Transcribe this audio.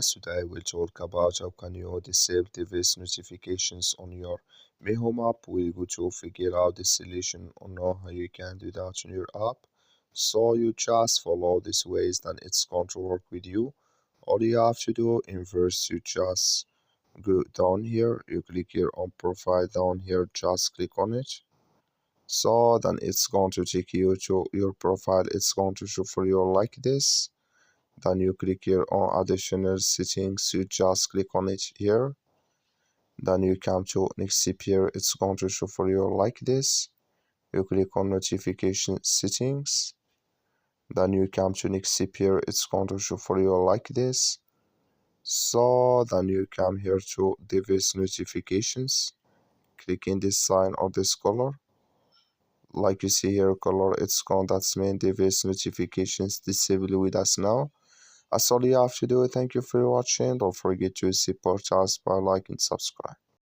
Today we'll talk about how can you disable device notifications on your Mi Home app. We're going to figure out the solution on how you can do that on your app. So you just follow these ways, then it's going to work with you. All you have to do in first you just go down here, you click here on profile down here, just click on it. So then it's going to take you to your profile. It's going to show for you like this. Then you click here on additional settings, you just click on it here. Then you come to next step here, it's going to show for you like this. You click on notification settings. Then you come to next step here, it's going to show for you like this. So then you come here to device notifications. Click in this sign or this color. Like you see here, color, it's gone, that's main device notifications disabled with us now. That's all you have to do. Thank you for watching. Don't forget to support us by liking and subscribe.